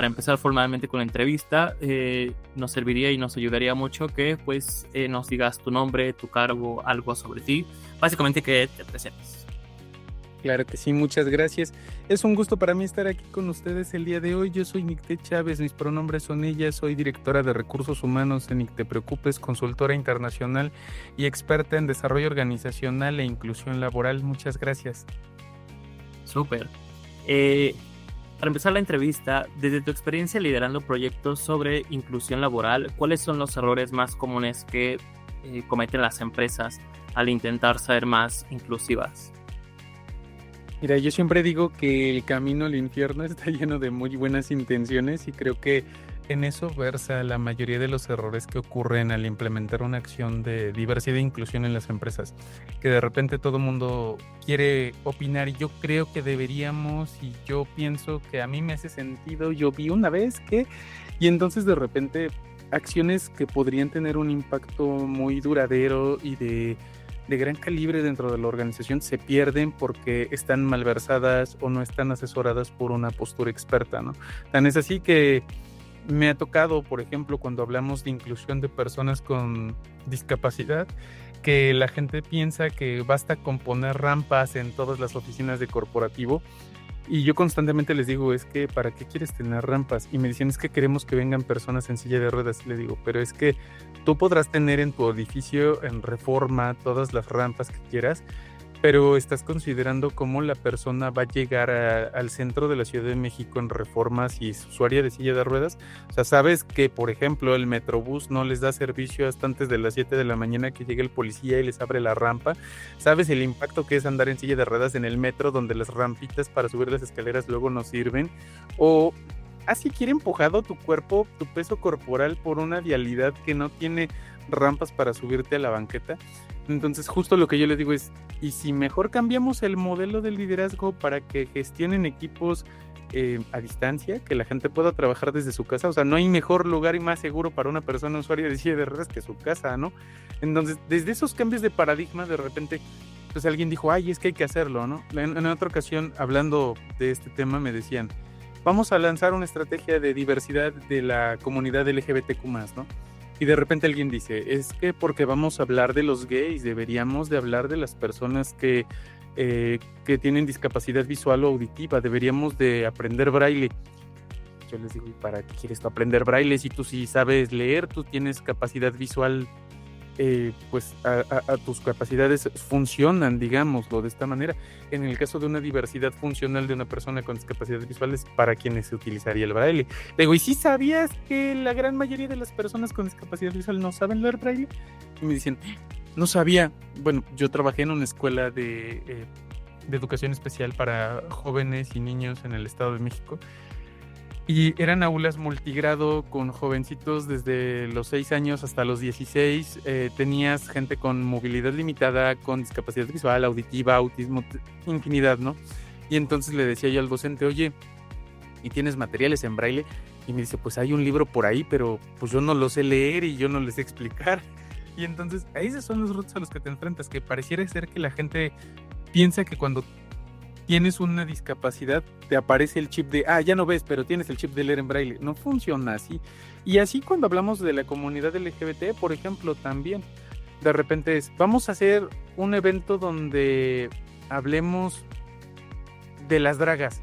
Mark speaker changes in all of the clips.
Speaker 1: para empezar formalmente con la entrevista, nos serviría y nos ayudaría mucho que pues nos digas tu nombre, tu cargo, algo sobre ti, básicamente que te presentes.
Speaker 2: Claro que sí, muchas gracias. Es un gusto para mí estar aquí con ustedes el día de hoy. Yo soy Nicté Chávez, mis pronombres son ella, soy directora de Recursos Humanos en Nicté Preocupes, consultora internacional y experta en desarrollo organizacional e inclusión laboral. Muchas gracias.
Speaker 1: Súper. Para empezar la entrevista, desde tu experiencia liderando proyectos sobre inclusión laboral, ¿cuáles son los errores más comunes que cometen las empresas al intentar ser más inclusivas?
Speaker 2: Mira, yo siempre digo que el camino al infierno está lleno de muy buenas intenciones y creo que en eso versa la mayoría de los errores que ocurren al implementar una acción de diversidad e inclusión en las empresas. Que de repente todo el mundo quiere opinar y yo creo que deberíamos y yo pienso que a mí me hace sentido, yo vi una vez que... Y entonces de repente acciones que podrían tener un impacto muy duradero y de gran calibre dentro de la organización se pierden porque están malversadas o no están asesoradas por una postura experta, ¿no? Tan es así que me ha tocado, por ejemplo, cuando hablamos de inclusión de personas con discapacidad, que la gente piensa que basta con poner rampas en todas las oficinas de corporativo. Y yo constantemente les digo, es que ¿para qué quieres tener rampas? Y me dicen, es que queremos que vengan personas en silla de ruedas. Y le digo, pero es que tú podrás tener en tu edificio en Reforma todas las rampas que quieras, pero estás considerando cómo la persona va a llegar al centro de la Ciudad de México en Reforma si es usuaria de silla de ruedas. O sea, sabes que, por ejemplo, el Metrobús no les da servicio hasta antes de las 7 de la mañana que llegue el policía y les abre la rampa. Sabes el impacto que es andar en silla de ruedas en el metro, donde las rampitas para subir las escaleras luego no sirven. O así quiere empujado tu cuerpo, tu peso corporal por una vialidad que no tiene rampas para subirte a la banqueta. Entonces justo lo que yo les digo es, ¿y si mejor cambiamos el modelo de liderazgo para que gestionen equipos a distancia, que la gente pueda trabajar desde su casa? O sea, no hay mejor lugar y más seguro para una persona usuaria de silla de ruedas que su casa, ¿no? Entonces, desde esos cambios de paradigma, de repente, pues alguien dijo, ay, es que hay que hacerlo, ¿no? En otra ocasión, hablando de este tema, me decían, vamos a lanzar una estrategia de diversidad de la comunidad LGBTQ+, ¿no? Y de repente alguien dice, es que porque vamos a hablar de los gays, deberíamos de hablar de las personas que tienen discapacidad visual o auditiva, deberíamos de aprender braille. Yo les digo, ¿y para qué quieres tú aprender braille? Si tú sí sabes leer, tú tienes capacidad visual, pues a tus capacidades funcionan, digámoslo de esta manera. En el caso de una diversidad funcional de una persona con discapacidad visual es para quienes se utilizaría el braille. Le digo, ¿y si sabías que la gran mayoría de las personas con discapacidad visual no saben leer braille? Y me dicen, no sabía. Bueno, yo trabajé en una escuela de educación especial para jóvenes y niños en el Estado de México. Y eran aulas multigrado con jovencitos desde los 6 años hasta los 16. Tenías gente con movilidad limitada, con discapacidad visual, auditiva, autismo, infinidad, ¿no? Y entonces le decía yo al docente, oye, ¿y tienes materiales en braille? Y me dice, pues hay un libro por ahí, pero pues yo no lo sé leer y yo no les sé explicar. Y entonces, esos son los retos a los que te enfrentas, que pareciera ser que la gente piensa que cuando tienes una discapacidad, te aparece el chip de, ya no ves, pero tienes el chip de leer en braille. No funciona así. Y así cuando hablamos de la comunidad LGBT, por ejemplo, también, de repente vamos a hacer un evento donde hablemos de las dragas.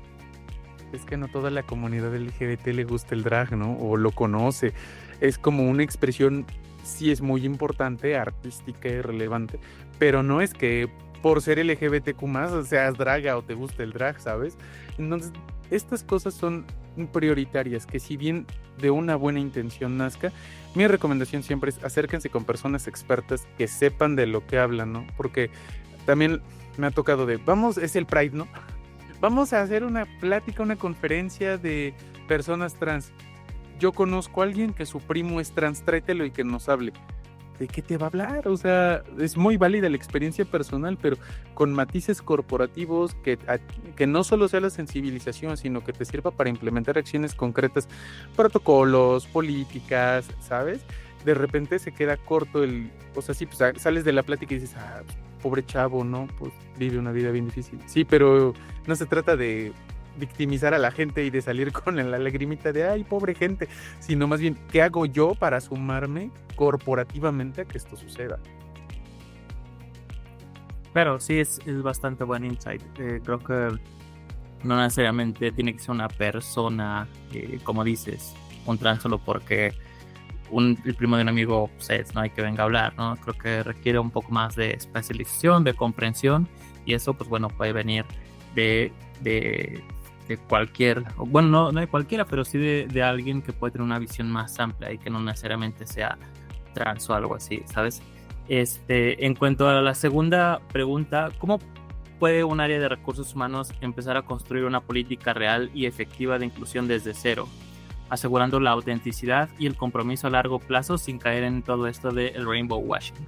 Speaker 2: Es que no toda la comunidad LGBT le gusta el drag, ¿no? O lo conoce. Es como una expresión, sí es muy importante, artística y relevante, pero no es que por ser LGBTQ+, seas draga o te guste el drag, ¿sabes? Entonces, estas cosas son prioritarias, que si bien de una buena intención nazca, mi recomendación siempre es acérquense con personas expertas que sepan de lo que hablan, ¿no? Porque también me ha tocado es el Pride, ¿no? Vamos a hacer una plática, una conferencia de personas trans. Yo conozco a alguien que su primo es trans, tráetelo y que nos hable. ¿De qué te va a hablar? O sea, es muy válida la experiencia personal, pero con matices corporativos que no solo sea la sensibilización, sino que te sirva para implementar acciones concretas, protocolos, políticas, ¿sabes? De repente se queda corto o sea, sí, pues sales de la plática y dices, pobre chavo, ¿no? Pues vive una vida bien difícil. Sí, pero no se trata de victimizar a la gente y de salir con la lagrimita de ay, pobre gente, sino más bien, ¿qué hago yo para sumarme corporativamente a que esto suceda?
Speaker 1: Pero sí es bastante buen insight. Creo que no necesariamente tiene que ser una persona, como dices, un trans solo porque el primo de un amigo pues, no hay que venga a hablar, ¿no? Creo que requiere un poco más de especialización, de comprensión, y eso, pues bueno, puede venir de, de, de cualquier, bueno, no de cualquiera, pero sí de alguien que puede tener una visión más amplia y que no necesariamente sea trans o algo así, ¿sabes? En cuanto a la segunda pregunta, ¿cómo puede un área de recursos humanos empezar a construir una política real y efectiva de inclusión desde cero, asegurando la autenticidad y el compromiso a largo plazo sin caer en todo esto de el rainbow washing?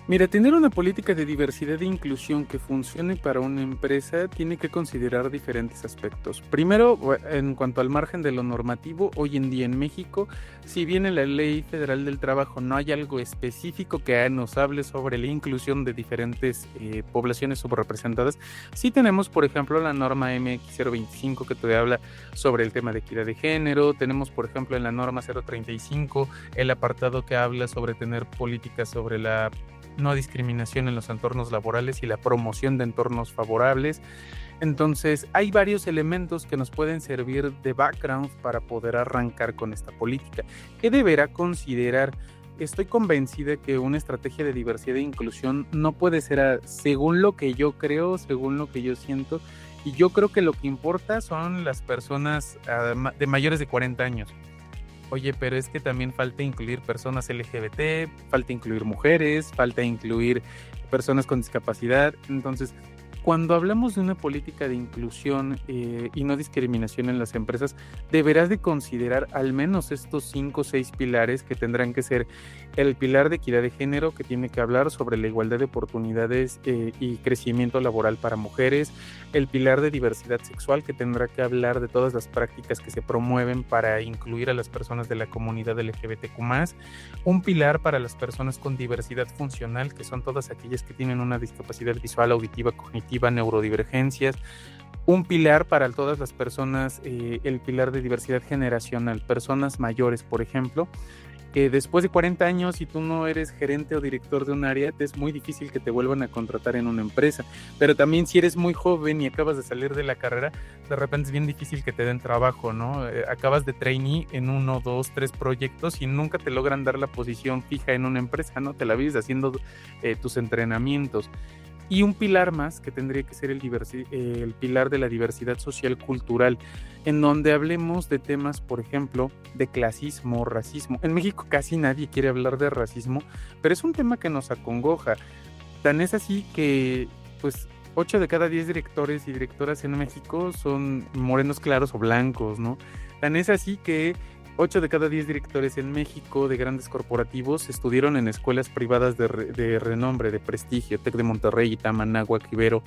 Speaker 2: Mira, tener una política de diversidad e inclusión que funcione para una empresa tiene que considerar diferentes aspectos. Primero, en cuanto al margen de lo normativo, hoy en día en México, si bien en la Ley Federal del Trabajo no hay algo específico que nos hable sobre la inclusión de diferentes poblaciones subrepresentadas, sí tenemos, por ejemplo, la norma MX025 que te habla sobre el tema de equidad de género. Tenemos, por ejemplo, en la norma 035 el apartado que habla sobre tener políticas sobre la no discriminación en los entornos laborales y la promoción de entornos favorables. Entonces, hay varios elementos que nos pueden servir de background para poder arrancar con esta política. ¿Qué deberá considerar? Estoy convencida que una estrategia de diversidad e inclusión no puede ser según lo que yo creo, según lo que yo siento, y yo creo que lo que importa son las personas de mayores de 40 años. Oye, pero es que también falta incluir personas LGBT, falta incluir mujeres, falta incluir personas con discapacidad. Entonces, cuando hablamos de una política de inclusión y no discriminación en las empresas, deberás de considerar al menos estos 5 o 6 pilares que tendrán que ser el pilar de equidad de género, que tiene que hablar sobre la igualdad de oportunidades y crecimiento laboral para mujeres, el pilar de diversidad sexual, que tendrá que hablar de todas las prácticas que se promueven para incluir a las personas de la comunidad LGBTQ+, un pilar para las personas con diversidad funcional, que son todas aquellas que tienen una discapacidad visual, auditiva, cognitiva, neurodivergencias, un pilar para todas las personas, el pilar de diversidad generacional, personas mayores, por ejemplo, que después de 40 años, si tú no eres gerente o director de un área, es muy difícil que te vuelvan a contratar en una empresa. Pero también si eres muy joven y acabas de salir de la carrera, de repente es bien difícil que te den trabajo, ¿no? Acabas de trainee en 1, 2, 3 proyectos y nunca te logran dar la posición fija en una empresa, ¿no? Te la vives haciendo tus entrenamientos. Y un pilar más que tendría que ser el pilar de la diversidad social cultural, en donde hablemos de temas, por ejemplo, de clasismo, racismo. En México casi nadie quiere hablar de racismo, pero es un tema que nos acongoja. Tan es así que, pues, 8 de cada 10 directores y directoras en México son morenos claros o blancos, ¿no? Tan es así que 8 de cada 10 directores en México de grandes corporativos estudiaron en escuelas privadas de renombre, de prestigio, TEC de Monterrey, ITAM, Anáhuac, Ibero.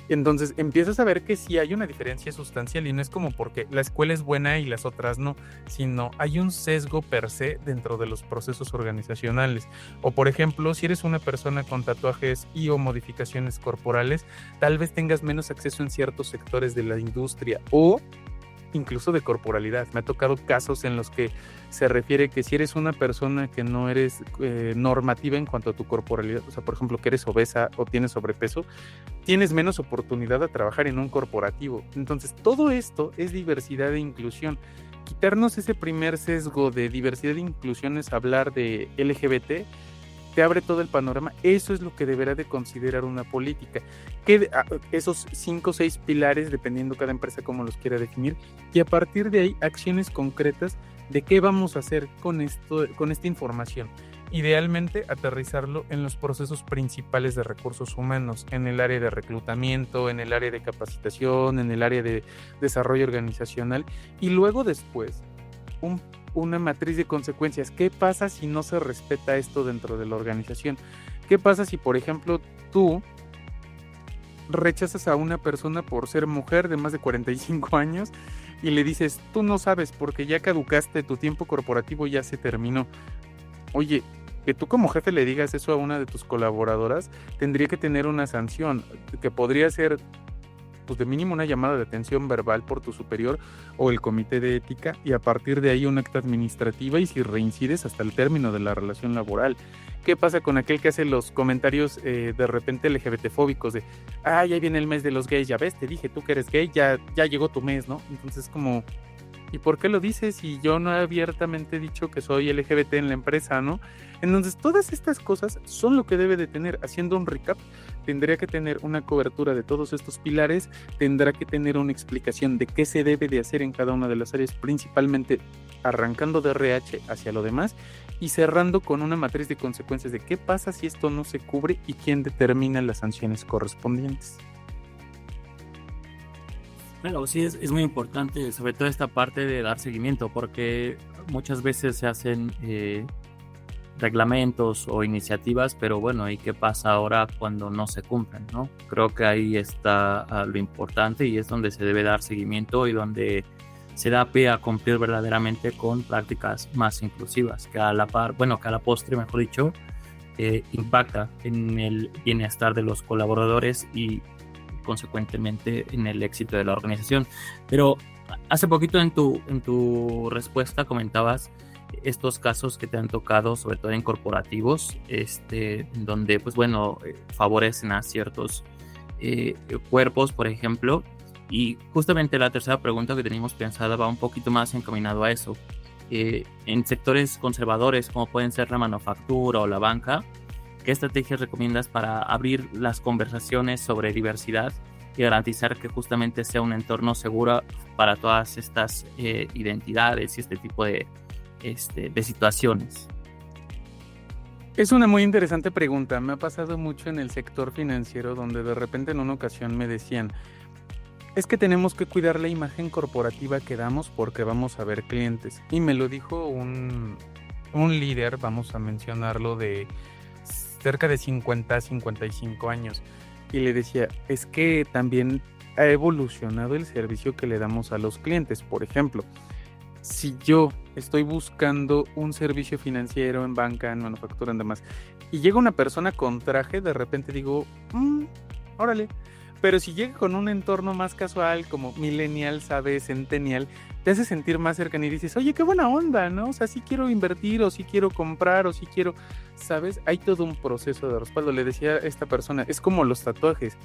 Speaker 2: Entonces empiezas a ver que sí hay una diferencia sustancial y no es como porque la escuela es buena y las otras no, sino hay un sesgo per se dentro de los procesos organizacionales. O por ejemplo, si eres una persona con tatuajes y o modificaciones corporales, tal vez tengas menos acceso en ciertos sectores de la industria o incluso de corporalidad. Me ha tocado casos en los que se refiere que si eres una persona que no eres normativa en cuanto a tu corporalidad, o sea, por ejemplo, que eres obesa o tienes sobrepeso, tienes menos oportunidad a trabajar en un corporativo. Entonces, todo esto es diversidad e inclusión. Quitarnos ese primer sesgo de diversidad e inclusión es hablar de LGBT, te abre todo el panorama. Eso es lo que deberá de considerar una política, que esos 5 o 6 pilares, dependiendo cada empresa cómo los quiera definir, y a partir de ahí acciones concretas de qué vamos a hacer con esta información. Idealmente aterrizarlo en los procesos principales de recursos humanos, en el área de reclutamiento, en el área de capacitación, en el área de desarrollo organizacional, y luego después una matriz de consecuencias. ¿Qué pasa si no se respeta esto dentro de la organización? ¿Qué pasa si, por ejemplo, tú rechazas a una persona por ser mujer de más de 45 años y le dices, tú no sabes porque ya caducaste, tu tiempo corporativo ya se terminó? Oye, que tú como jefe le digas eso a una de tus colaboradoras tendría que tener una sanción, que podría ser pues de mínimo una llamada de atención verbal por tu superior o el comité de ética, y a partir de ahí un acta administrativa, y si reincides hasta el término de la relación laboral. ¿Qué pasa con aquel que hace los comentarios de repente LGBT-fóbicos de, ya viene el mes de los gays, ya ves, te dije tú que eres gay, ya llegó tu mes, ¿no? Entonces como, ¿y por qué lo dices si yo no he abiertamente dicho que soy LGBT en la empresa, ¿no? Entonces todas estas cosas son lo que debe de tener. Haciendo un recap, tendría que tener una cobertura de todos estos pilares, tendrá que tener una explicación de qué se debe de hacer en cada una de las áreas, principalmente arrancando de RH hacia lo demás y cerrando con una matriz de consecuencias de qué pasa si esto no se cubre y quién determina las sanciones correspondientes.
Speaker 1: Bueno, sí, es muy importante, sobre todo esta parte de dar seguimiento, porque muchas veces se hacen reglamentos o iniciativas, pero bueno, ¿y qué pasa ahora cuando no se cumplen, no? Creo que ahí está lo importante y es donde se debe dar seguimiento y donde se da pie a cumplir verdaderamente con prácticas más inclusivas, que a la postre, mejor dicho, impacta en el bienestar de los colaboradores y consecuentemente en el éxito de la organización. Pero hace poquito en tu respuesta comentabas estos casos que te han tocado, sobre todo en corporativos, donde pues bueno, favorecen a ciertos cuerpos, por ejemplo. Y justamente la tercera pregunta que teníamos pensada va un poquito más encaminado a eso. En sectores conservadores como pueden ser la manufactura o la banca, ¿qué estrategias recomiendas para abrir las conversaciones sobre diversidad y garantizar que justamente sea un entorno seguro para todas estas identidades y este tipo de situaciones?
Speaker 2: Es una muy interesante pregunta. Me ha pasado mucho en el sector financiero, donde de repente en una ocasión me decían, es que tenemos que cuidar la imagen corporativa que damos porque vamos a ver clientes. Y me lo dijo un líder, vamos a mencionarlo, de cerca de 50 a 55 años. Y le decía, es que también ha evolucionado el servicio que le damos a los clientes. Por ejemplo, si yo estoy buscando un servicio financiero en banca, en manufactura, en demás, y llega una persona con traje, de repente digo, órale. Pero si llega con un entorno más casual, como millennial, ¿sabes? Centennial, te hace sentir más cercano y dices, oye, qué buena onda, ¿no? O sea, sí quiero invertir, o sí quiero comprar, o sí quiero, ¿sabes? Hay todo un proceso de respaldo. Le decía a esta persona, es como los tatuajes.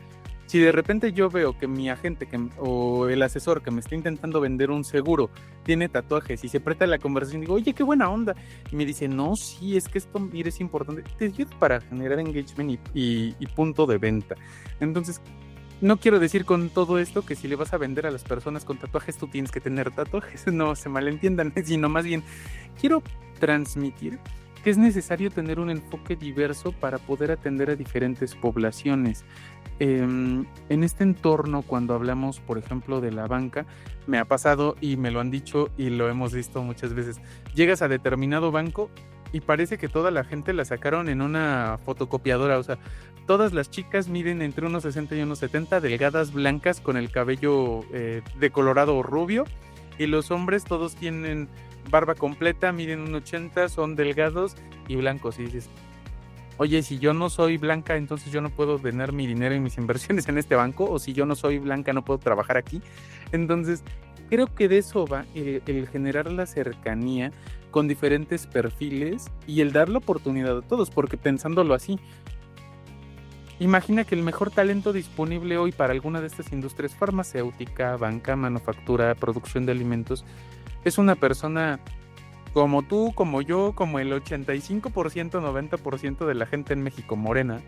Speaker 2: Si de repente yo veo que mi agente o el asesor que me está intentando vender un seguro tiene tatuajes y se presta la conversación, digo, oye, qué buena onda. Y me dice, no, sí, es que esto, mira, es importante. Te ayuda para generar engagement y punto de venta. Entonces, no quiero decir con todo esto que si le vas a vender a las personas con tatuajes, tú tienes que tener tatuajes, no se malentiendan, sino más bien quiero transmitir que es necesario tener un enfoque diverso para poder atender a diferentes poblaciones. En este entorno, cuando hablamos, por ejemplo, de la banca, me ha pasado y me lo han dicho y lo hemos visto muchas veces. Llegas a determinado banco y parece que toda la gente la sacaron en una fotocopiadora, o sea, todas las chicas miden entre unos 60 y unos 70, delgadas, blancas, con el cabello decolorado o rubio, y los hombres todos tienen barba completa, miden un 80, son delgados y blancos, y dices, oye, si yo no soy blanca, entonces yo no puedo tener mi dinero y mis inversiones en este banco, o si yo no soy blanca, no puedo trabajar aquí. Entonces, creo que de eso va el generar la cercanía con diferentes perfiles y el dar la oportunidad a todos, porque pensándolo así, imagina que el mejor talento disponible hoy para alguna de estas industrias, farmacéutica, banca, manufactura, producción de alimentos, es una persona como tú, como yo, como el 85%, 90% de la gente en México, morena,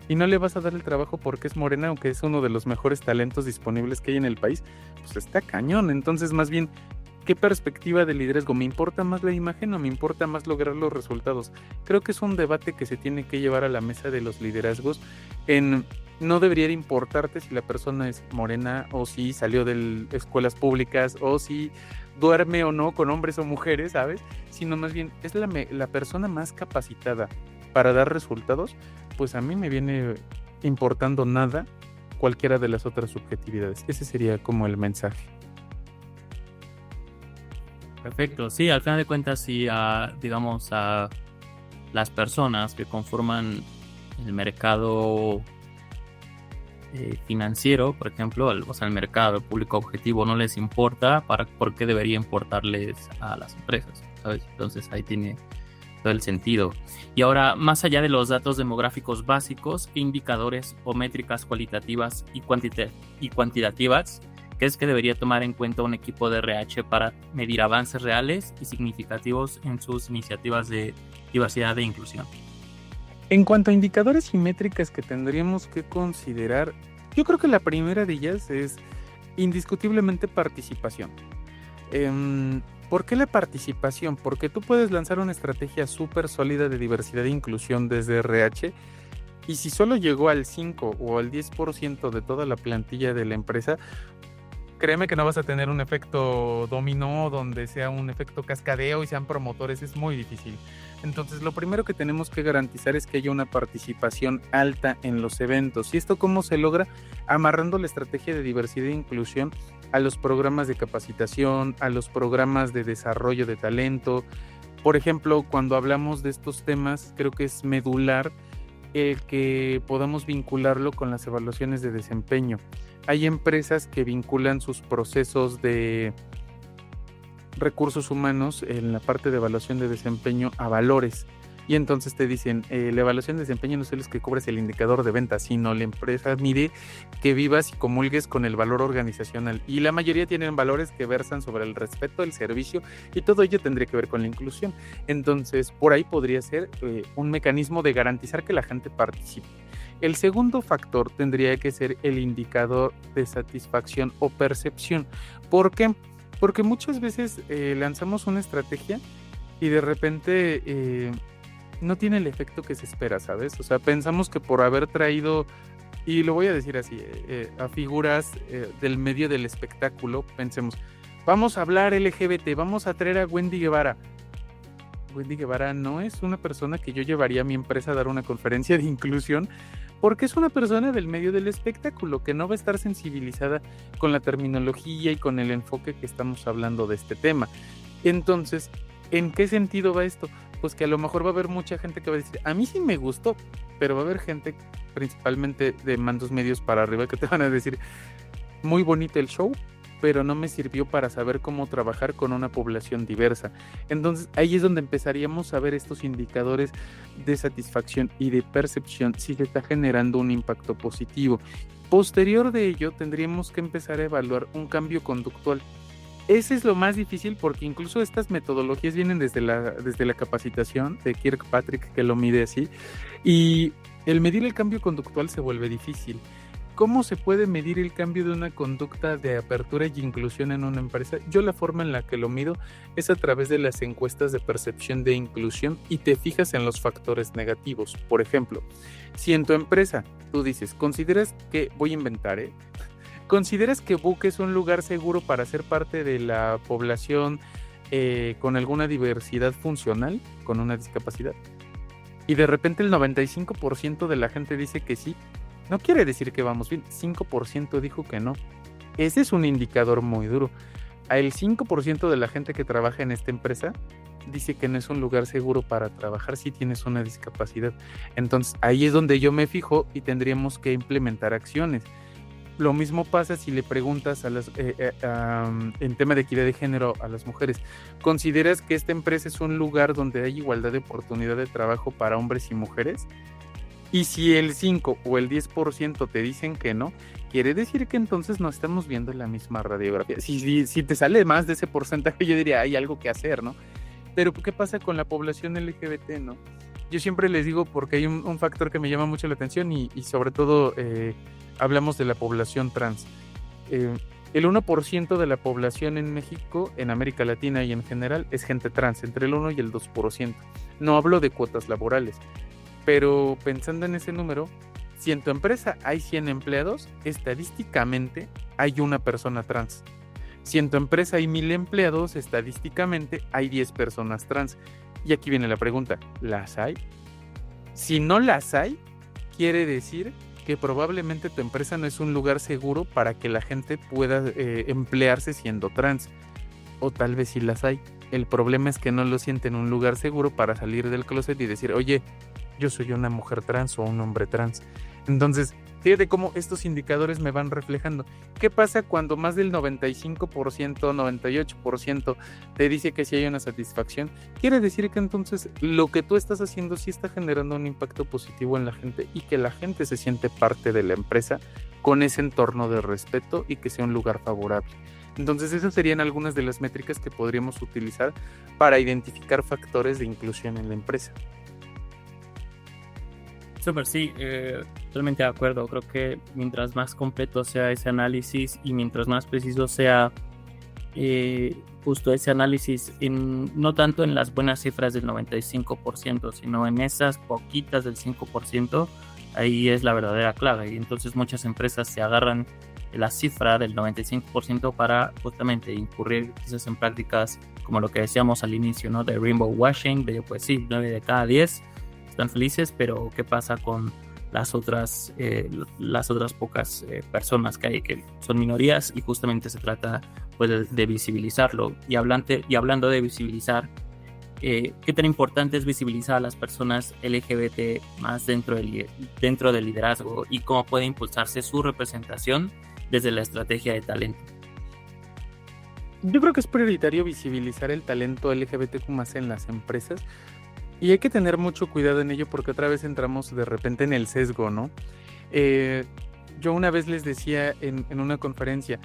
Speaker 2: y no le vas a dar el trabajo porque es morena, aunque es uno de los mejores talentos disponibles que hay en el país, pues está cañón. Entonces, más bien, ¿qué perspectiva de liderazgo? ¿Me importa más la imagen o me importa más lograr los resultados? Creo que es un debate que se tiene que llevar a la mesa de los liderazgos. No debería de importarte si la persona es morena, o si salió de escuelas públicas, o si duerme o no con hombres o mujeres, ¿sabes? Sino más bien es la persona más capacitada para dar resultados. Pues a mí me viene importando nada cualquiera de las otras subjetividades. Ese sería como el mensaje.
Speaker 1: Perfecto, sí, al final de cuentas, sí, digamos, a las personas que conforman el mercado financiero, por ejemplo, o sea, al mercado, el público objetivo no les importa, ¿por qué debería importarles a las empresas? ¿Sabes? Entonces ahí tiene todo el sentido. Y ahora, más allá de los datos demográficos básicos, ¿qué indicadores o métricas cualitativas y cuantitativas crees que debería tomar en cuenta un equipo de RH para medir avances reales y significativos en sus iniciativas de diversidad e inclusión?
Speaker 2: En cuanto a indicadores y métricas que tendríamos que considerar, yo creo que la primera de ellas es indiscutiblemente participación. ¿Por qué la participación? Porque tú puedes lanzar una estrategia súper sólida de diversidad e inclusión desde RH, y si solo llegó al 5 o al 10% de toda la plantilla de la empresa, créeme que no vas a tener un efecto dominó donde sea un efecto cascadeo y sean promotores, es muy difícil. Entonces, lo primero que tenemos que garantizar es que haya una participación alta en los eventos. ¿Y esto cómo se logra? Amarrando la estrategia de diversidad e inclusión a los programas de capacitación, a los programas de desarrollo de talento. Por ejemplo, cuando hablamos de estos temas, creo que es medular el que podamos vincularlo con las evaluaciones de desempeño. Hay empresas que vinculan sus procesos de recursos humanos en la parte de evaluación de desempeño a valores. Y entonces te dicen, la evaluación de desempeño no solo es que cobres el indicador de venta, sino la empresa mide que vivas y comulgues con el valor organizacional. Y la mayoría tienen valores que versan sobre el respeto, el servicio, y todo ello tendría que ver con la inclusión. Entonces, por ahí podría ser un mecanismo de garantizar que la gente participe. El segundo factor tendría que ser el indicador de satisfacción o percepción. ¿Por qué? Porque muchas veces lanzamos una estrategia y de repente no tiene el efecto que se espera, ¿sabes? O sea, pensamos que por haber traído, y lo voy a decir así, a figuras del medio del espectáculo, pensemos, vamos a hablar LGBT, vamos a traer a Wendy Guevara. Wendy Guevara no es una persona que yo llevaría a mi empresa a dar una conferencia de inclusión, porque es una persona del medio del espectáculo que no va a estar sensibilizada con la terminología y con el enfoque que estamos hablando de este tema. Entonces, ¿en qué sentido va esto? Pues que a lo mejor va a haber mucha gente que va a decir, a mí sí me gustó, pero va a haber gente, principalmente de mandos medios para arriba, que te van a decir, muy bonito el show, pero no me sirvió para saber cómo trabajar con una población diversa. Entonces ahí es donde empezaríamos a ver estos indicadores de satisfacción y de percepción si se está generando un impacto positivo. Posterior de ello tendríamos que empezar a evaluar un cambio conductual. Ese es lo más difícil porque incluso estas metodologías vienen desde la capacitación de Kirkpatrick, que lo mide así, y el medir el cambio conductual se vuelve difícil. ¿Cómo se puede medir el cambio de una conducta de apertura y inclusión en una empresa? Yo la forma en la que lo mido es a través de las encuestas de percepción de inclusión y te fijas en los factores negativos. Por ejemplo, si en tu empresa tú dices, ¿consideras que, voy a inventar, ¿consideras que Buque es un lugar seguro para ser parte de la población con alguna diversidad funcional, con una discapacidad? Y de repente el 95% de la gente dice que sí. No quiere decir que vamos bien, 5% dijo que no. Ese es un indicador muy duro. El 5% de la gente que trabaja en esta empresa dice que no es un lugar seguro para trabajar si tienes una discapacidad. Entonces ahí es donde yo me fijo y tendríamos que implementar acciones. Lo mismo pasa si le preguntas en tema de equidad de género a las mujeres. ¿Consideras que esta empresa es un lugar donde hay igualdad de oportunidad de trabajo para hombres y mujeres? Y si el 5 o el 10% te dicen que no, quiere decir que entonces no estamos viendo la misma radiografía. Si te sale más de ese porcentaje, yo diría, hay algo que hacer, ¿no? Pero ¿qué pasa con la población LGBT, no? Yo siempre les digo, porque hay un factor que me llama mucho la atención y sobre todo hablamos de la población trans. El 1% de la población en México, en América Latina y en general, es gente trans, entre el 1 y el 2%. No hablo de cuotas laborales. Pero pensando en ese número, si en tu empresa hay 100 empleados, estadísticamente hay una persona trans. Si en tu empresa hay 1000 empleados, estadísticamente hay 10 personas trans. Y aquí viene la pregunta, ¿las hay? Si no las hay, quiere decir que probablemente tu empresa no es un lugar seguro para que la gente pueda emplearse siendo trans. O tal vez sí las hay. El problema es que no lo sienten un lugar seguro para salir del closet y decir, oye, yo soy una mujer trans o un hombre trans. Entonces, Fíjate cómo estos indicadores me van reflejando. ¿Qué pasa cuando más del 95%, 98% te dice que sí hay una satisfacción? Quiere decir que entonces lo que tú estás haciendo sí está generando un impacto positivo en la gente y que la gente se siente parte de la empresa con ese entorno de respeto y que sea un lugar favorable. Entonces esas serían algunas de las métricas que podríamos utilizar para identificar factores de inclusión en la empresa.
Speaker 1: Súper, sí, totalmente de acuerdo. Creo que mientras más completo sea ese análisis y mientras más preciso sea justo ese análisis, no tanto en las buenas cifras del 95%, sino en esas poquitas del 5%, ahí es la verdadera clave. Y entonces muchas empresas se agarran la cifra del 95% para justamente incurrir quizás en prácticas como lo que decíamos al inicio, ¿no? De rainbow washing, de pues sí, 9 de cada 10 están felices, pero ¿qué pasa con las otras pocas personas que hay, que son minorías? Y justamente se trata pues de visibilizarlo. Y hablando de visibilizar, ¿qué tan importante es visibilizar a las personas LGBT más dentro del liderazgo y cómo puede impulsarse su representación desde la estrategia de talento?
Speaker 2: Yo creo que es prioritario visibilizar el talento LGBTQ+ en las empresas. Y hay que tener mucho cuidado en ello porque otra vez entramos de repente en el sesgo, ¿no? Yo una vez les decía en una conferencia,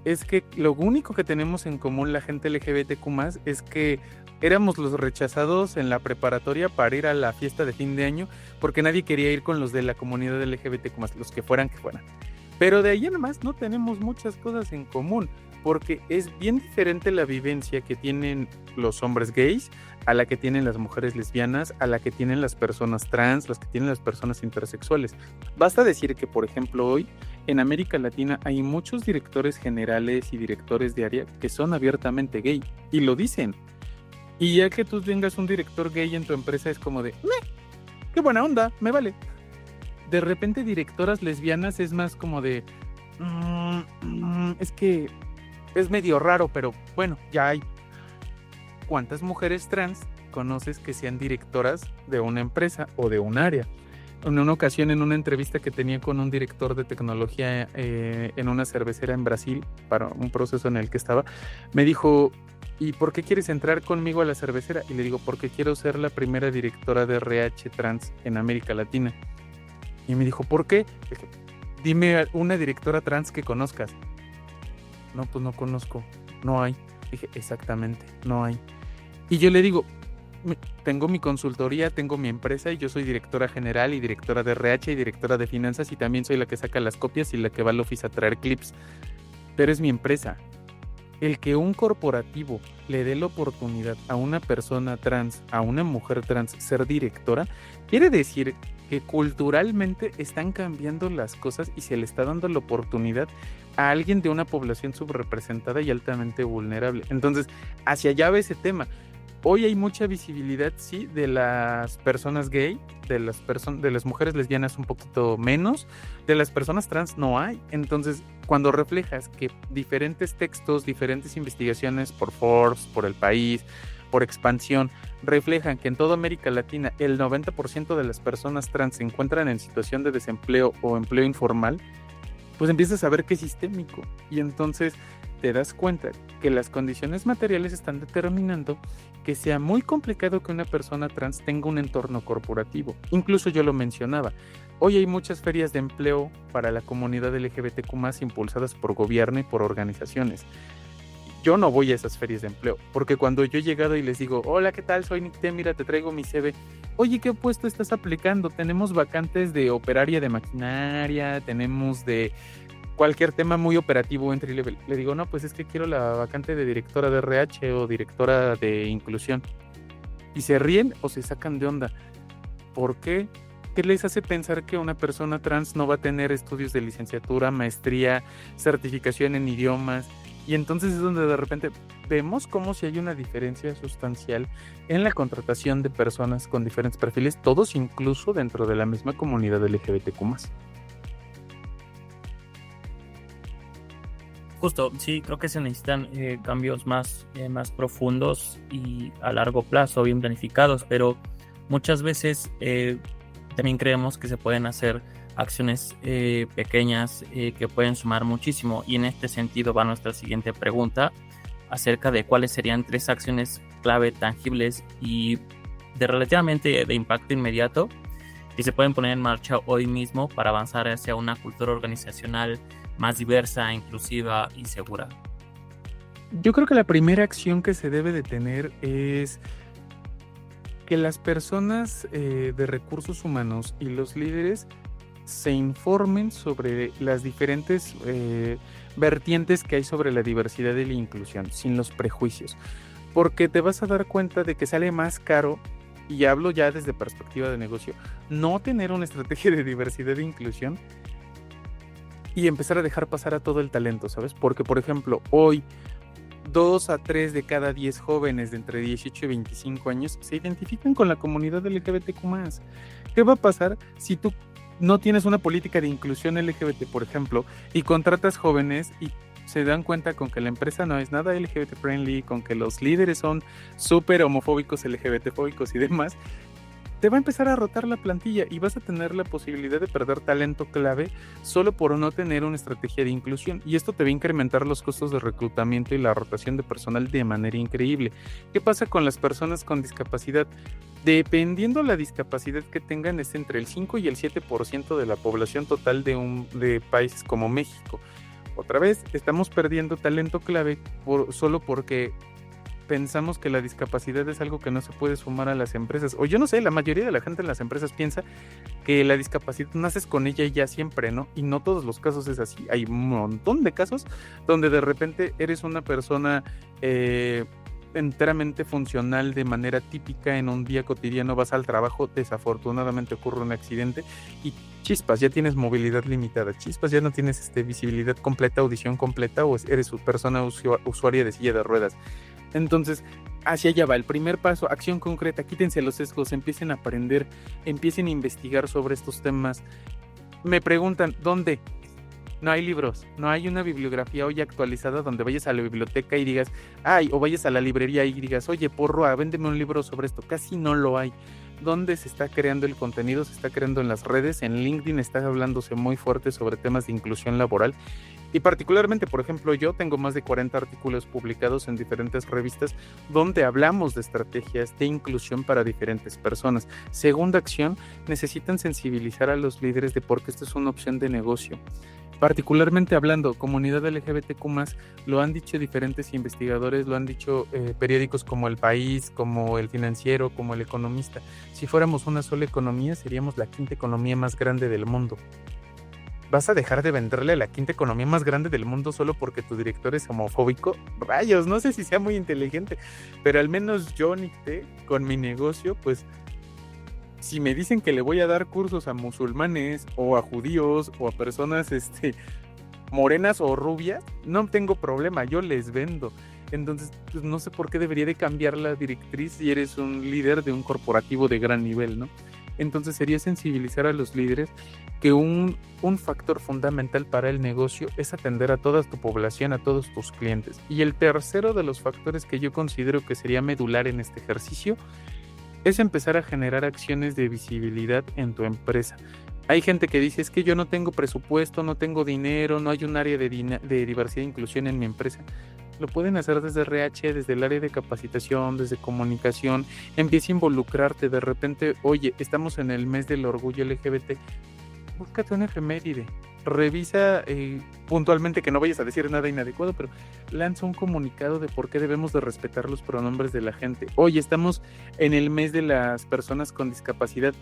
Speaker 2: es que lo único que tenemos en común la gente LGBTQ+ es que éramos los rechazados en la preparatoria para ir a la fiesta de fin de año porque nadie quería ir con los de la comunidad LGBTQ+, los que fueran. Pero de ahí en más no tenemos muchas cosas en común, porque es bien diferente la vivencia que tienen los hombres gays a la que tienen las mujeres lesbianas, a la que tienen las personas trans, las que tienen las personas intersexuales. Basta decir que, por ejemplo, hoy en América Latina hay muchos directores generales y directores de área que son abiertamente gay, y lo dicen. Y ya que tú tengas un director gay en tu empresa es como de, qué buena onda, me vale. De repente directoras lesbianas es más como de, es que es medio raro, pero bueno, ya hay. ¿Cuántas mujeres trans conoces que sean directoras de una empresa o de un área? En una ocasión, en una entrevista que tenía con un director de tecnología en una cervecera en Brasil, para un proceso en el que estaba, me dijo, ¿y por qué quieres entrar conmigo a la cervecera? Y le digo, porque quiero ser la primera directora de RH trans en América Latina. Y me dijo, ¿por qué? Dije, dime una directora trans que conozcas. No, pues no conozco, no hay. Dije, exactamente, no hay. Y yo le digo, tengo mi consultoría, tengo mi empresa y yo soy directora general y directora de RH y directora de finanzas y también soy la que saca las copias y la que va al office a traer clips. Pero es mi empresa. El que un corporativo le dé la oportunidad a una persona trans, a una mujer trans ser directora, quiere decir que culturalmente están cambiando las cosas y se le está dando la oportunidad a alguien de una población subrepresentada y altamente vulnerable. Entonces, hacia allá va ese tema. Hoy hay mucha visibilidad, sí, de las personas gay, de las mujeres lesbianas un poquito menos, de las personas trans no hay. Entonces, cuando reflejas que diferentes textos, diferentes investigaciones por Forbes, por El País, por Expansión, reflejan que en toda América Latina el 90% de las personas trans se encuentran en situación de desempleo o empleo informal, pues empiezas a ver que es sistémico y entonces te das cuenta que las condiciones materiales están determinando que sea muy complicado que una persona trans tenga un entorno corporativo. Incluso yo lo mencionaba, hoy hay muchas ferias de empleo para la comunidad LGBTQ+ impulsadas por gobierno y por organizaciones. Yo no voy a esas ferias de empleo, porque cuando yo he llegado y les digo, hola, ¿qué tal? Soy Nick T, mira, te traigo mi CV. Oye, ¿qué puesto estás aplicando? Tenemos vacantes de operaria de maquinaria, tenemos de cualquier tema muy operativo entry level. Le digo, no, pues es que quiero la vacante de directora de RH o directora de inclusión. Y se ríen o se sacan de onda. ¿Por qué? ¿Qué les hace pensar que una persona trans no va a tener estudios de licenciatura, maestría, certificación en idiomas? Y entonces es donde de repente vemos como si hay una diferencia sustancial en la contratación de personas con diferentes perfiles, todos incluso dentro de la misma comunidad LGBTQ+.
Speaker 1: Justo, sí, creo que se necesitan cambios más profundos y a largo plazo, bien planificados, pero muchas veces también creemos que se pueden hacer acciones pequeñas que pueden sumar muchísimo. Y en este sentido va nuestra siguiente pregunta acerca de cuáles serían 3 acciones clave tangibles y de relativamente de impacto inmediato que se pueden poner en marcha hoy mismo para avanzar hacia una cultura organizacional más diversa, inclusiva y segura.
Speaker 2: Yo creo que la primera acción que se debe de tener es que las personas de recursos humanos y los líderes se informen sobre las diferentes vertientes que hay sobre la diversidad y la inclusión, sin los prejuicios, porque te vas a dar cuenta de que sale más caro, y hablo ya desde perspectiva de negocio, no tener una estrategia de diversidad e inclusión y empezar a dejar pasar a todo el talento, ¿sabes? Porque, por ejemplo, hoy 2 a 3 de cada 10 jóvenes de entre 18 y 25 años se identifican con la comunidad LGBTQ+. ¿Qué va a pasar si tú no tienes una política de inclusión LGBT, por ejemplo, y contratas jóvenes y se dan cuenta con que la empresa no es nada LGBT friendly, con que los líderes son súper homofóbicos, LGBT fóbicos y demás? Te va a empezar a rotar la plantilla y vas a tener la posibilidad de perder talento clave solo por no tener una estrategia de inclusión, y esto te va a incrementar los costos de reclutamiento y la rotación de personal de manera increíble. ¿Qué pasa con las personas con discapacidad? Dependiendo la discapacidad que tengan, es entre el 5 y el 7% de la población total de países como México. Otra vez, estamos perdiendo talento clave solo porque pensamos que la discapacidad es algo que no se puede sumar a las empresas. O yo no sé, la mayoría de la gente en las empresas piensa que la discapacidad naces con ella y ya siempre, ¿no? Y no todos los casos es así. Hay un montón de casos donde de repente eres una persona enteramente funcional de manera típica en un día cotidiano, vas al trabajo, desafortunadamente ocurre un accidente y chispas, ya tienes movilidad limitada, chispas, ya no tienes visibilidad completa, audición completa, o eres persona usuaria de silla de ruedas. Entonces, hacia allá va el primer paso, acción concreta, quítense los sesgos, empiecen a aprender, empiecen a investigar sobre estos temas. Me preguntan, ¿dónde? No hay libros, no hay una bibliografía hoy actualizada donde vayas a la biblioteca y digas, ay, o vayas a la librería y digas, oye, porro, véndeme un libro sobre esto. Casi no lo hay. ¿Dónde se está creando el contenido? Se está creando en las redes, en LinkedIn está hablándose muy fuerte sobre temas de inclusión laboral. Y particularmente, por ejemplo, yo tengo más de 40 artículos publicados en diferentes revistas donde hablamos de estrategias de inclusión para diferentes personas. Segunda acción, necesitan sensibilizar a los líderes de por qué esto es una opción de negocio. Particularmente hablando, comunidad LGBTQ+, lo han dicho diferentes investigadores, lo han dicho periódicos como El País, como El Financiero, como El Economista. Si fuéramos una sola economía, seríamos la 5ª economía más grande del mundo. ¿Vas a dejar de venderle a la 5ª economía más grande del mundo solo porque tu director es homofóbico? Rayos, no sé si sea muy inteligente, pero al menos yo, Nicté, con mi negocio, pues si me dicen que le voy a dar cursos a musulmanes o a judíos o a personas morenas o rubias, no tengo problema, yo les vendo. Entonces, pues no sé por qué debería de cambiar la directriz si eres un líder de un corporativo de gran nivel, ¿no? Entonces sería sensibilizar a los líderes que un factor fundamental para el negocio es atender a toda tu población, a todos tus clientes. Y el tercero de los factores que yo considero que sería medular en este ejercicio es empezar a generar acciones de visibilidad en tu empresa. Hay gente que dice, es que yo no tengo presupuesto, no tengo dinero, no hay un área de diversidad e inclusión en mi empresa. Lo pueden hacer desde RH, desde el área de capacitación, desde comunicación. Empieza a involucrarte. De repente, oye, estamos en el mes del orgullo LGBT. Búscate una efeméride. Revisa puntualmente, que no vayas a decir nada inadecuado, pero lanza un comunicado de por qué debemos de respetar los pronombres de la gente. Oye, estamos en el mes de las personas con discapacidad.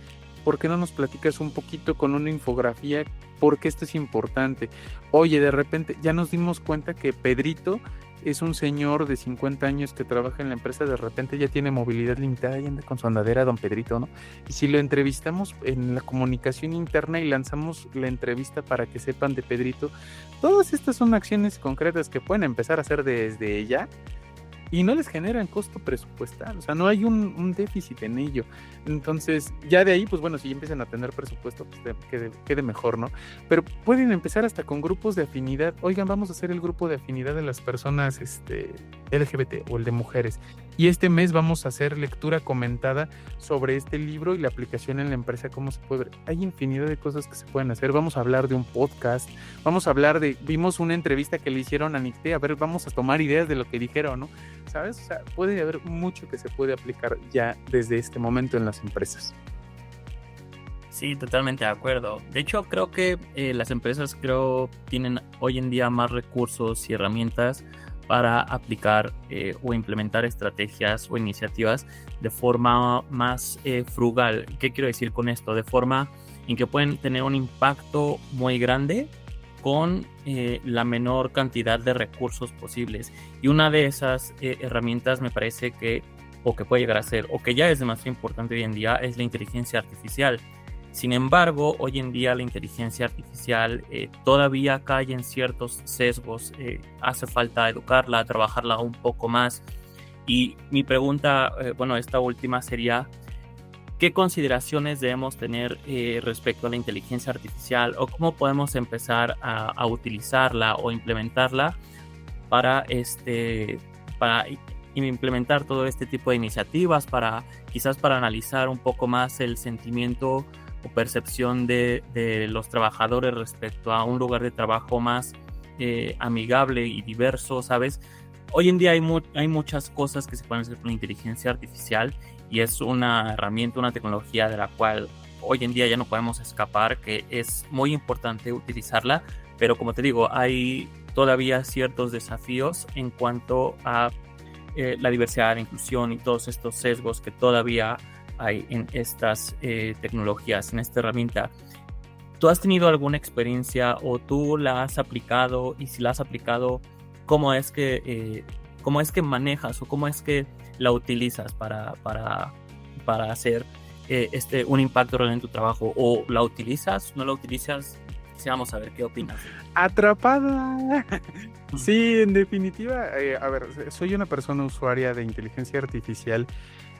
Speaker 2: ¿Por qué no nos platicas un poquito con una infografía por qué esto es importante? Oye, de repente ya nos dimos cuenta que Pedrito es un señor de 50 años que trabaja en la empresa, de repente ya tiene movilidad limitada y anda con su andadera, don Pedrito, ¿no? Y si lo entrevistamos en la comunicación interna y lanzamos la entrevista para que sepan de Pedrito, todas estas son acciones concretas que pueden empezar a hacer desde ya y no les generan costo presupuestal, o sea, no hay un déficit en ello. Entonces, ya de ahí, pues bueno, si empiezan a tener presupuesto, pues quede mejor, ¿no? Pero pueden empezar hasta con grupos de afinidad. Oigan, vamos a hacer el grupo de afinidad de las personas LGBT o el de mujeres. Y este mes vamos a hacer lectura comentada sobre este libro y la aplicación en la empresa, cómo se puede ver. Hay infinidad de cosas que se pueden hacer. Vamos a hablar de un podcast, vamos a hablar vimos una entrevista que le hicieron a Nicté, a ver, vamos a tomar ideas de lo que dijeron, ¿no? ¿Sabes? O sea, puede haber mucho que se puede aplicar ya desde este momento en las empresas.
Speaker 1: Sí, totalmente de acuerdo. De hecho, creo que las empresas tienen hoy en día más recursos y herramientas para aplicar o implementar estrategias o iniciativas de forma más frugal. ¿Qué quiero decir con esto? De forma en que pueden tener un impacto muy grande con la menor cantidad de recursos posibles. Y una de esas herramientas me parece que puede llegar a ser, o que ya es demasiado importante hoy en día, es la inteligencia artificial. Sin embargo, hoy en día la inteligencia artificial todavía cae en ciertos sesgos. Hace falta educarla, trabajarla un poco más. Y mi pregunta, esta última sería, ¿qué consideraciones debemos tener respecto a la inteligencia artificial? ¿O cómo podemos empezar a utilizarla o implementarla para implementar todo este tipo de iniciativas, quizás para analizar un poco más el sentimiento o percepción de los trabajadores respecto a un lugar de trabajo más amigable y diverso, ¿sabes? Hoy en día hay muchas cosas que se pueden hacer con la inteligencia artificial y es una herramienta, una tecnología de la cual hoy en día ya no podemos escapar, que es muy importante utilizarla, pero como te digo, hay todavía ciertos desafíos en cuanto a la diversidad, la inclusión y todos estos sesgos que todavía hay en estas tecnologías, en esta herramienta. ¿Tú has tenido alguna experiencia o tú la has aplicado? Y si la has aplicado, ¿cómo es que manejas o cómo es que la utilizas para hacer un impacto real en tu trabajo? ¿O la utilizas? ¿No la utilizas? Vamos a ver qué opinas.
Speaker 2: ¡Atrapada! Sí, en definitiva, a ver, soy una persona usuaria de inteligencia artificial.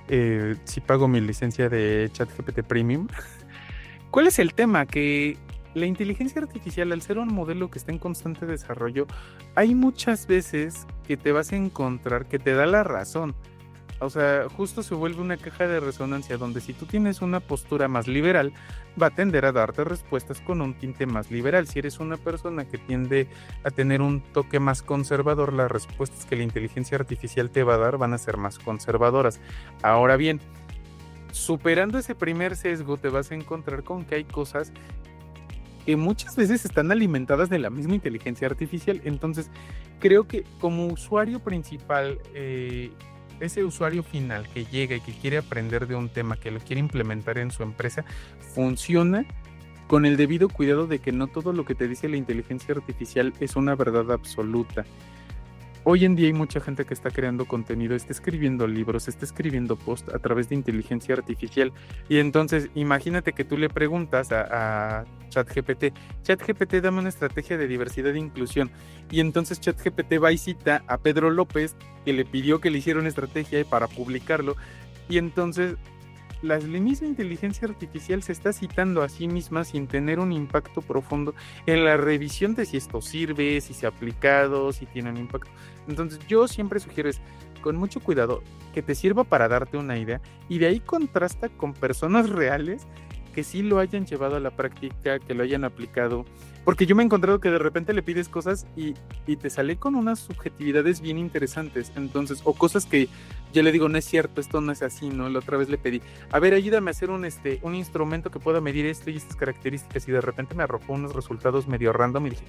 Speaker 2: Sí pago mi licencia de ChatGPT Premium. ¿Cuál es el tema? Que la inteligencia artificial, al ser un modelo que está en constante desarrollo, hay muchas veces que te vas a encontrar que te da la razón. O sea, justo se vuelve una caja de resonancia donde si tú tienes una postura más liberal, va a tender a darte respuestas con un tinte más liberal. Si eres una persona que tiende a tener un toque más conservador, las respuestas que la inteligencia artificial te va a dar van a ser más conservadoras. Ahora bien, superando ese primer sesgo, te vas a encontrar con que hay cosas que muchas veces están alimentadas de la misma inteligencia artificial. Entonces, creo que como usuario principal, ese usuario final que llega y que quiere aprender de un tema, que lo quiere implementar en su empresa, funciona con el debido cuidado de que no todo lo que te dice la inteligencia artificial es una verdad absoluta. Hoy en día hay mucha gente que está creando contenido, está escribiendo libros, está escribiendo posts a través de inteligencia artificial. Y entonces, imagínate que tú le preguntas a ChatGPT, dame una estrategia de diversidad e inclusión. Y entonces ChatGPT va y cita a Pedro López, que le pidió que le hiciera una estrategia para publicarlo. Y entonces la misma inteligencia artificial se está citando a sí misma sin tener un impacto profundo en la revisión de si esto sirve, si se ha aplicado, si tiene un impacto. Entonces yo siempre sugiero con mucho cuidado, que te sirva para darte una idea y de ahí contrasta con personas reales que sí lo hayan llevado a la práctica, que lo hayan aplicado. Porque yo me he encontrado que de repente le pides cosas y te sale con unas subjetividades bien interesantes. Entonces, o cosas que yo le digo, no es cierto, esto no es así, ¿no? La otra vez le pedí, a ver, ayúdame a hacer un instrumento que pueda medir esto y estas características, y de repente me arrojó unos resultados medio random y dije,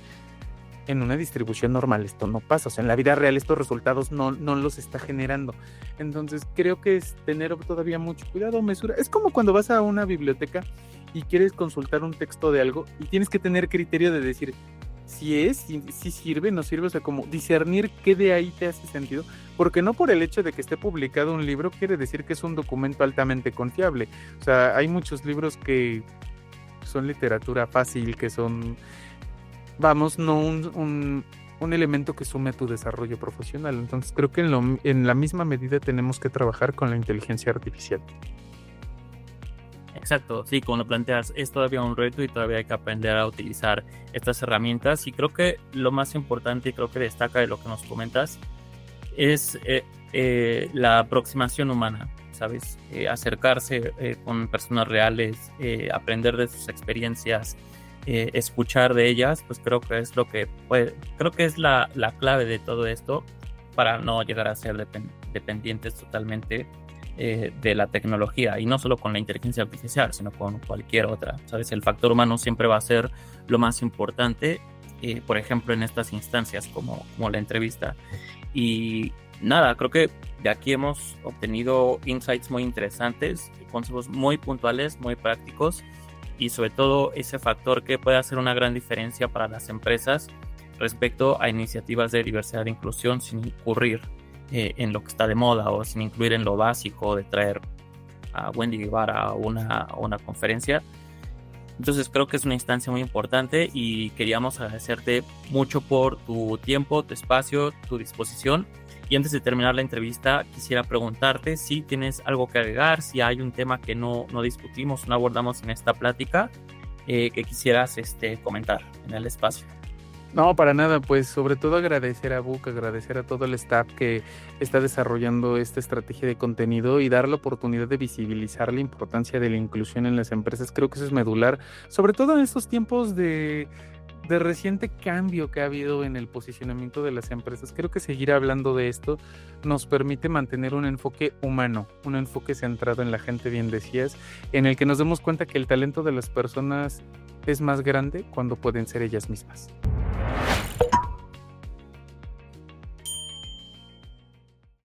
Speaker 2: en una distribución normal esto no pasa, o sea, en la vida real estos resultados no los está generando. Entonces creo que es tener todavía mucho cuidado, mesura. Es como cuando vas a una biblioteca y quieres consultar un texto de algo y tienes que tener criterio de decir si sirve, no sirve, o sea, como discernir qué de ahí te hace sentido, porque no por el hecho de que esté publicado un libro quiere decir que es un documento altamente confiable. O sea, hay muchos libros que son literatura fácil, que son, vamos, no un elemento que sume a tu desarrollo profesional. Entonces creo que en la misma medida tenemos que trabajar con la inteligencia artificial.
Speaker 1: Exacto, sí, como lo planteas, es todavía un reto y todavía hay que aprender a utilizar estas herramientas, y creo que lo más importante, y creo que destaca de lo que nos comentas, es la aproximación humana, ¿sabes? Acercarse con personas reales, aprender de sus experiencias, escuchar de ellas, pues creo que es creo que es la clave de todo esto para no llegar a ser dependientes totalmente de la tecnología, y no solo con la inteligencia artificial, sino con cualquier otra, ¿sabes? El factor humano siempre va a ser lo más importante, por ejemplo, en estas instancias como la entrevista. Y nada, creo que de aquí hemos obtenido insights muy interesantes, consejos muy puntuales, muy prácticos, y sobre todo ese factor que puede hacer una gran diferencia para las empresas respecto a iniciativas de diversidad e inclusión sin incurrir en lo que está de moda, o sin incluir en lo básico de traer a Wendy Guevara a una conferencia. Entonces creo que es una instancia muy importante y queríamos agradecerte mucho por tu tiempo, tu espacio, tu disposición. Y antes de terminar la entrevista, quisiera preguntarte si tienes algo que agregar, si hay un tema que no discutimos, no abordamos en esta plática, que quisieras comentar en el espacio.
Speaker 2: No, para nada, pues sobre todo agradecer a Book, agradecer a todo el staff que está desarrollando esta estrategia de contenido y dar la oportunidad de visibilizar la importancia de la inclusión en las empresas. Creo que eso es medular, sobre todo en estos tiempos de reciente cambio que ha habido en el posicionamiento de las empresas. Creo que seguir hablando de esto nos permite mantener un enfoque humano, un enfoque centrado en la gente, bien decías, en el que nos demos cuenta que el talento de las personas es más grande cuando pueden ser ellas mismas.